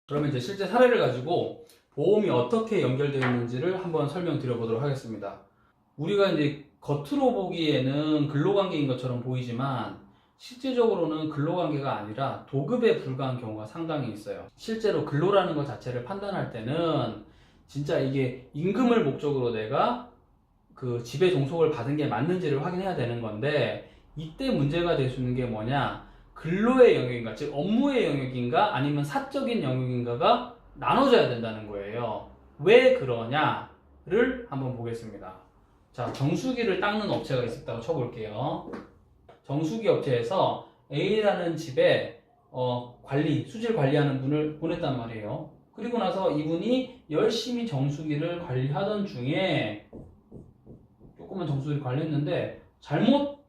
그러면 이제 실제 사례를 가지고 보험이 어떻게 연결되어 있는지를 한번 설명드려 보도록 하겠습니다. 우리가 이제 겉으로 보기에는 근로관계인 것처럼 보이지만 실제적으로는 근로관계가 아니라 도급에 불과한 경우가 상당히 있어요. 실제로 근로라는 것 자체를 판단할 때는 진짜 이게 임금을 목적으로 내가 그 집에 종속을 받은 게 맞는지를 확인해야 되는 건데, 이때 문제가 될 수 있는 게 뭐냐, 근로의 영역인가, 즉 업무의 영역인가 아니면 사적인 영역인가가 나눠져야 된다는 거예요. 왜 그러냐를 한번 보겠습니다. 자, 정수기를 닦는 업체가 있었다고 쳐볼게요. 정수기 업체에서 A라는 집에 수질 관리하는 분을 보냈단 말이에요. 그리고 나서 이분이 열심히 정수기를 관리하던 중에 조그만 정수기를 관리했는데 잘못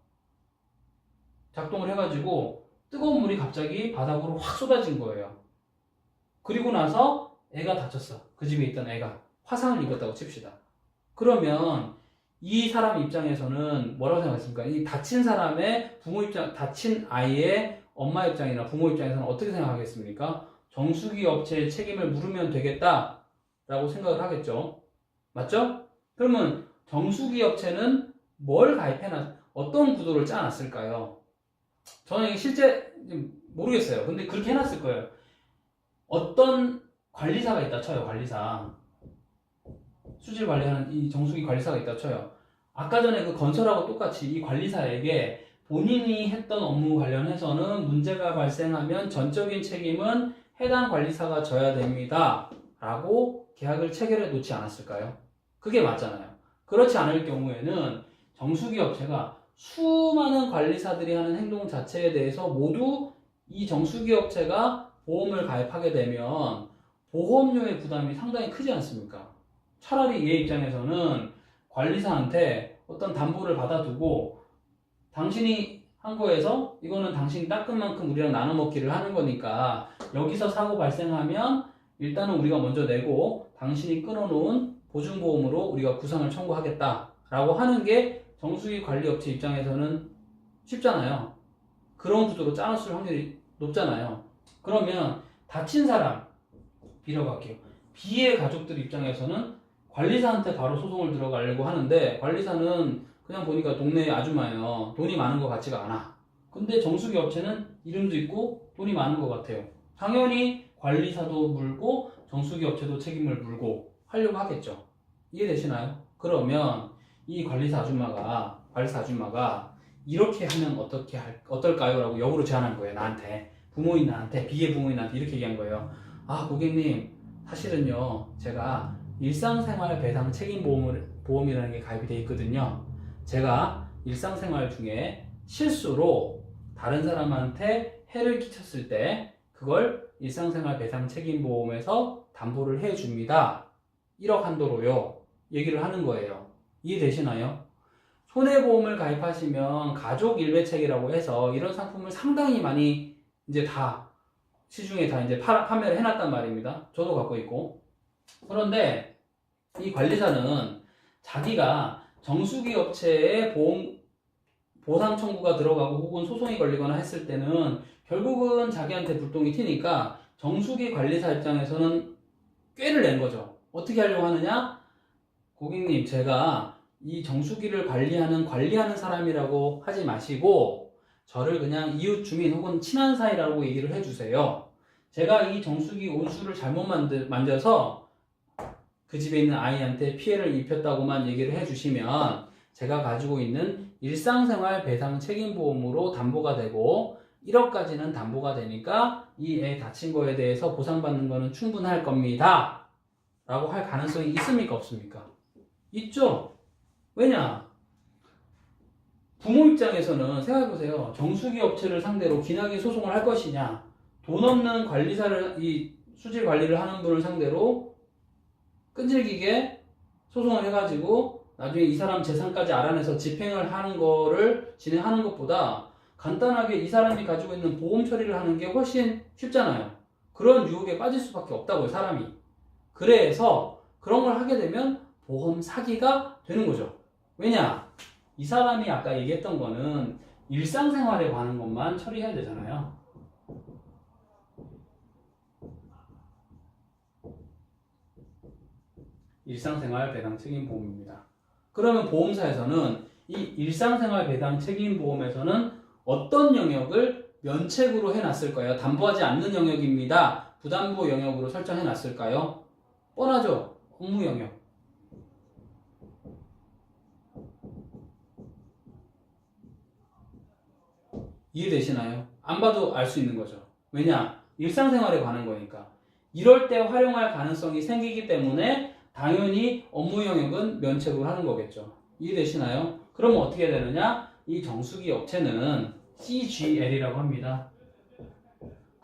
작동을 해가지고 뜨거운 물이 갑자기 바닥으로 확 쏟아진 거예요. 그리고 나서 애가 다쳤어. 그 집에 있던 애가 화상을 입었다고 칩시다. 그러면 이 사람 입장에서는 뭐라고 생각하십니까? 이 다친 사람의 부모 입장, 다친 아이의 엄마 입장이나 부모 입장에서는 어떻게 생각하겠습니까? 정수기 업체의 책임을 물으면 되겠다라고 생각을 하겠죠. 맞죠? 그러면 정수기 업체는 뭘 가입해놨, 어떤 구도를 짜놨을까요? 저는 이게 실제 모르겠어요. 근데 그렇게 해놨을 거예요. 어떤 관리사가 있다 쳐요. 관리사. 수질 관리하는 이 정수기 관리사가 있다 쳐요. 아까 전에 그 건설하고 똑같이 이 관리사에게 본인이 했던 업무 관련해서는 문제가 발생하면 전적인 책임은 해당 관리사가 져야 됩니다. 라고 계약을 체결해 놓지 않았을까요? 그게 맞잖아요. 그렇지 않을 경우에는 정수기 업체가 수많은 관리사들이 하는 행동 자체에 대해서 모두 이 정수기 업체가 보험을 가입하게 되면 보험료의 부담이 상당히 크지 않습니까? 차라리 얘 입장에서는 관리사한테 어떤 담보를 받아두고 당신이 한 거에서 이거는 당신이 닦은 만큼 우리랑 나눠 먹기를 하는 거니까 여기서 사고 발생하면 일단은 우리가 먼저 내고 당신이 끊어놓은 보증보험으로 우리가 구상을 청구하겠다라고 하는 게 정수기 관리업체 입장에서는 쉽잖아요. 그런 구조로 짜놨을 확률이 높잖아요. 그러면 다친 사람 B라고 할게요. B의 가족들 입장에서는 관리사한테 바로 소송을 들어가려고 하는데 관리사는 그냥 보니까 동네 아줌마예요. 돈이 많은 것 같지가 않아. 근데 정수기 업체는 이름도 있고 돈이 많은 것 같아요. 당연히 관리사도 물고 정수기 업체도 책임을 물고 하려고 하겠죠. 이해되시나요? 그러면 이 관리사 아줌마가 이렇게 하면 어떨까요? 라고 역으로 제안한 거예요. 나한테. 부모인 나한테, B의 부모인 나한테 이렇게 얘기한 거예요. 아, 고객님, 사실은요, 제가 일상생활 배상 책임보험이라는 게 가입이 되어 있거든요. 제가 일상생활 중에 실수로 다른 사람한테 해를 끼쳤을 때 그걸 일상생활 배상 책임보험에서 담보를 해줍니다. 1억 한도로요. 얘기를 하는 거예요. 이해되시나요? 손해보험을 가입하시면 가족 일배책이라고 해서 이런 상품을 상당히 많이 이제 다 시중에 다 이제 판매를 해놨단 말입니다. 저도 갖고 있고. 그런데 이 관리사는 자기가 정수기 업체에 보상 청구가 들어가고 혹은 소송이 걸리거나 했을 때는 결국은 자기한테 불똥이 튀니까 정수기 관리사 입장에서는 꾀를 낸 거죠. 어떻게 하려고 하느냐? 고객님, 제가 이 정수기를 관리하는 사람이라고 하지 마시고 저를 그냥 이웃 주민 혹은 친한 사이라고 얘기를 해주세요. 제가 이 정수기 온수를 잘못 만져서 그 집에 있는 아이한테 피해를 입혔다고만 얘기를 해주시면 제가 가지고 있는 일상생활 배상 책임보험으로 담보가 되고 1억까지는 담보가 되니까 이 애 다친 거에 대해서 보상받는 거는 충분할 겁니다. 라고 할 가능성이 있습니까? 없습니까? 있죠? 왜냐? 부모 입장에서는 생각해보세요. 정수기 업체를 상대로 기나긴 소송을 할 것이냐, 돈 없는 관리사를, 이 수질 관리를 하는 분을 상대로 끈질기게 소송을 해가지고 나중에 이 사람 재산까지 알아내서 집행을 하는 거를 진행하는 것보다 간단하게 이 사람이 가지고 있는 보험 처리를 하는 게 훨씬 쉽잖아요. 그런 유혹에 빠질 수밖에 없다고요, 사람이. 그래서 그런 걸 하게 되면 보험 사기가 되는 거죠. 왜냐? 이 사람이 아까 얘기했던 거는 일상생활에 관한 것만 처리해야 되잖아요. 일상생활 배당 책임 보험입니다. 그러면 보험사에서는 이 일상생활 배당 책임 보험에서는 어떤 영역을 면책으로 해놨을까요? 담보하지 않는 영역입니다. 부담보 영역으로 설정해놨을까요? 뻔하죠? 업무 영역. 이해되시나요? 안 봐도 알 수 있는 거죠. 왜냐? 일상생활에 관한 거니까. 이럴 때 활용할 가능성이 생기기 때문에 당연히 업무 영역은 면책으로 하는 거겠죠. 이해되시나요? 그러면 어떻게 되느냐? 이 정수기 업체는 CGL이라고 합니다.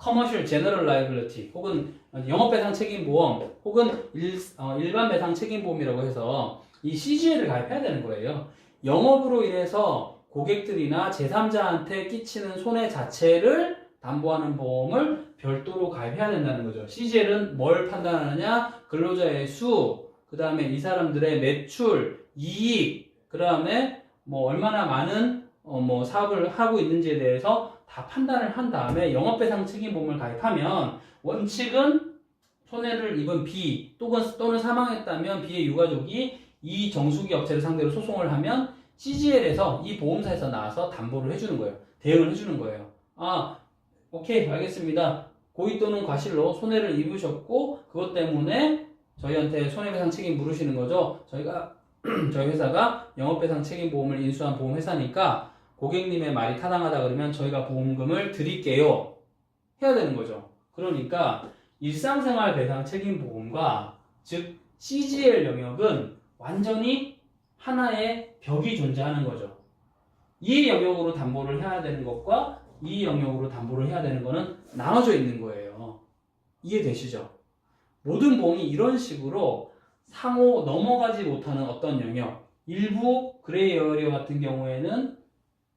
Commercial General Liability 혹은 영업배상 책임보험 혹은 일반 배상 책임보험이라고 해서 이 CGL을 가입해야 되는 거예요. 영업으로 인해서 고객들이나 제3자한테 끼치는 손해 자체를 담보하는 보험을 별도로 가입해야 된다는 거죠. CGL은 뭘 판단하느냐? 근로자의 수, 그 다음에 이 사람들의 매출, 이익, 그 다음에 뭐 얼마나 많은 뭐 사업을 하고 있는지에 대해서 다 판단을 한 다음에 영업배상 책임보험을 가입하면 원칙은 손해를 입은 B 또는 사망했다면 B의 유가족이 이 정수기 업체를 상대로 소송을 하면 CGL에서 이 보험사에서 나와서 담보를 해주는 거예요. 대응을 해주는 거예요. 아, 오케이, 알겠습니다. 고의 또는 과실로 손해를 입으셨고 그것 때문에 저희한테 손해배상 책임 물으시는 거죠. 저희 회사가 영업배상 책임보험을 인수한 보험회사니까 고객님의 말이 타당하다 그러면 저희가 보험금을 드릴게요. 해야 되는 거죠. 그러니까 일상생활 배상 책임보험과 즉 CGL 영역은 완전히 하나의 벽이 존재하는 거죠. 이 영역으로 담보를 해야 되는 것과 이 영역으로 담보를 해야 되는 것은 나눠져 있는 거예요. 이해되시죠? 모든 보험이 이런 식으로 상호 넘어가지 못하는 어떤 영역, 일부 그레이 에어리어 같은 경우에는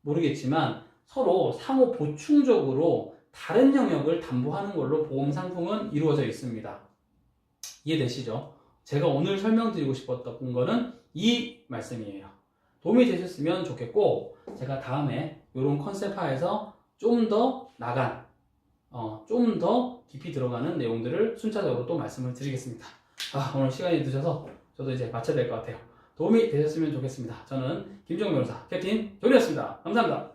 모르겠지만 서로 상호 보충적으로 다른 영역을 담보하는 걸로 보험 상품은 이루어져 있습니다. 이해되시죠? 제가 오늘 설명드리고 싶었던 거는 이 말씀이에요. 도움이 되셨으면 좋겠고 제가 다음에 이런 컨셉화에서 좀 더 나간 좀 더 깊이 들어가는 내용들을 순차적으로 또 말씀을 드리겠습니다. 오늘 시간이 늦어서 저도 이제 마쳐야 될 것 같아요. 도움이 되셨으면 좋겠습니다. 저는 김정우 변호사 캡틴 존이었습니다. 감사합니다.